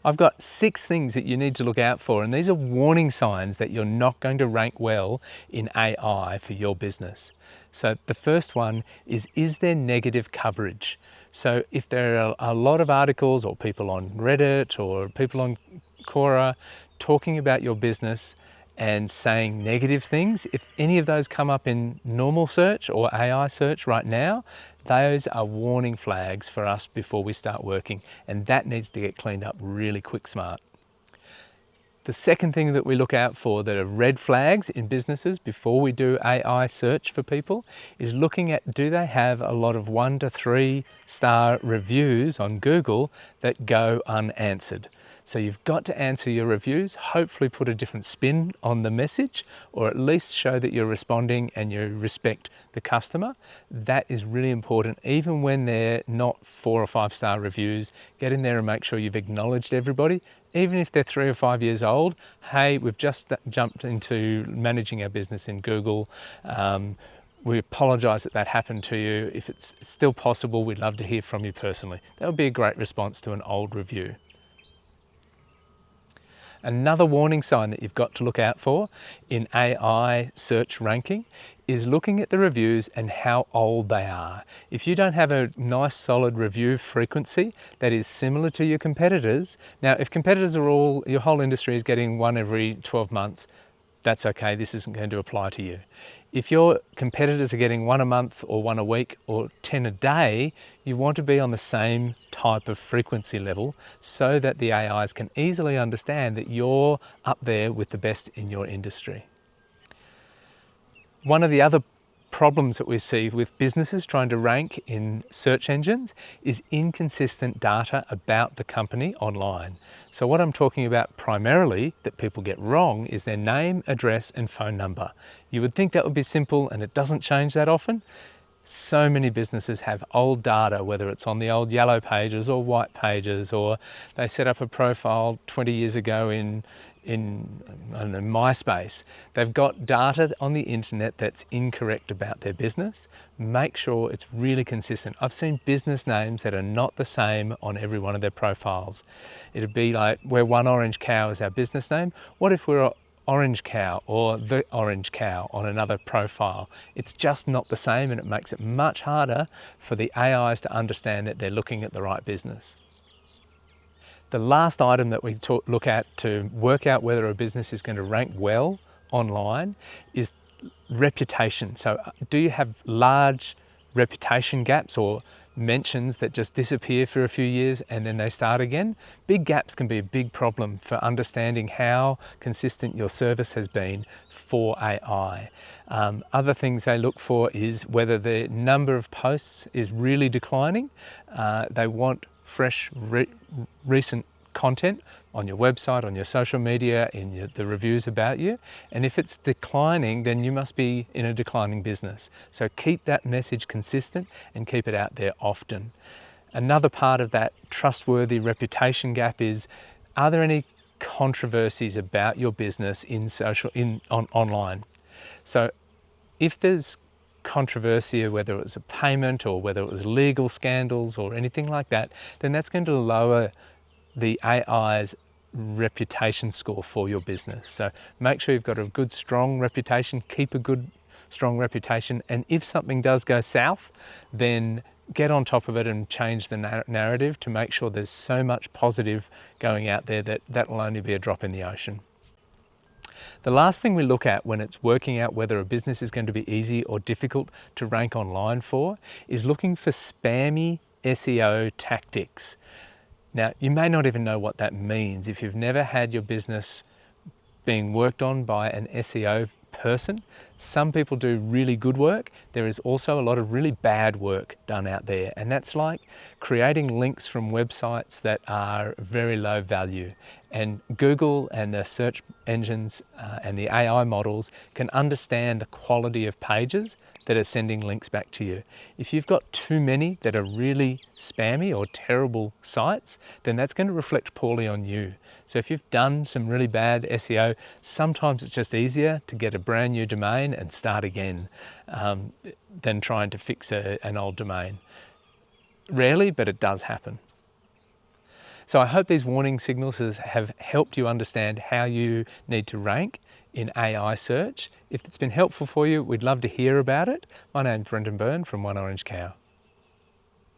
I've got 6 things that you need to look out for, and these are warning signs that you're not going to rank well in AI for your business. So the first one is there negative coverage? So if there are a lot of articles or people on Reddit or people on Quora talking about your business and saying negative things, if any of those come up in normal search or AI search right now, those are warning flags for us before we start working, and that needs to get cleaned up really quick smart. The second thing that we look out for that are red flags in businesses before we do AI search for people is looking at, do they have a lot of 1 to 3 star reviews on Google that go unanswered? So you've got to answer your reviews, hopefully put a different spin on the message, or at least show that you're responding and you respect the customer. That is really important. Even when they're not 4 or 5 star reviews, get in there and make sure you've acknowledged everybody. Even if they're 3 or 5 years old, hey, we've just jumped into managing our business in Google. We apologise that happened to you. If it's still possible, we'd love to hear from you personally. That would be a great response to an old review. Another warning sign that you've got to look out for in AI search ranking is looking at the reviews and how old they are. If you don't have a nice solid review frequency that is similar to your competitors, now if competitors are your whole industry is getting 1 every 12 months, that's okay, this isn't going to apply to you. If your competitors are getting 1 a month or 1 a week or 10 a day, you want to be on the same type of frequency level so that the AIs can easily understand that you're up there with the best in your industry. One of the other problems that we see with businesses trying to rank in search engines is inconsistent data about the company online. So what I'm talking about primarily that people get wrong is their name, address and phone number. You would think that would be simple, and it doesn't change that often. So many businesses have old data, whether it's on the old yellow pages or white pages, or they set up a profile 20 years ago in I don't know, MySpace. They've got data on the internet that's incorrect about their business. Make sure it's really consistent. I've seen business names that are not the same on every one of their profiles. It'd be like, we're One Orange Cow is our business name. What if we're Orange Cow or The Orange Cow on another profile? It's just not the same, and it makes it much harder for the AIs to understand that they're looking at the right business. The last item that we look at to work out whether a business is going to rank well online is reputation. So do you have large reputation gaps or mentions that just disappear for a few years and then they start again? Big gaps can be a big problem for understanding how consistent your service has been for AI. Other things they look for is whether the number of posts is really declining. They want fresh, recent content on your website, on your social media, in the reviews about you. And if it's declining, then you must be in a declining business. So keep that message consistent and keep it out there often. Another part of that trustworthy reputation gap is, are there any controversies about your business online? So if there's controversy, whether it was a payment or whether it was legal scandals or anything like that, then that's going to lower the AI's reputation score for your business. So make sure you've got a good, strong reputation, keep a good, strong reputation, and if something does go south, then get on top of it and change the narrative to make sure there's so much positive going out there that will only be a drop in the ocean. The last thing we look at when it's working out whether a business is going to be easy or difficult to rank online for is looking for spammy SEO tactics. Now, you may not even know what that means. If you've never had your business being worked on by an SEO person, some people do really good work. There is also a lot of really bad work done out there, and that's like creating links from websites that are very low value. And Google and the search engines and the AI models can understand the quality of pages that are sending links back to you. If you've got too many that are really spammy or terrible sites, then that's going to reflect poorly on you. So if you've done some really bad SEO, sometimes it's just easier to get a brand new domain and start again than trying to fix an old domain. Rarely, but it does happen. So I hope these warning signals have helped you understand how you need to rank in AI search. If it's been helpful for you, we'd love to hear about it. My name's Brendan Byrne from One Orange Cow.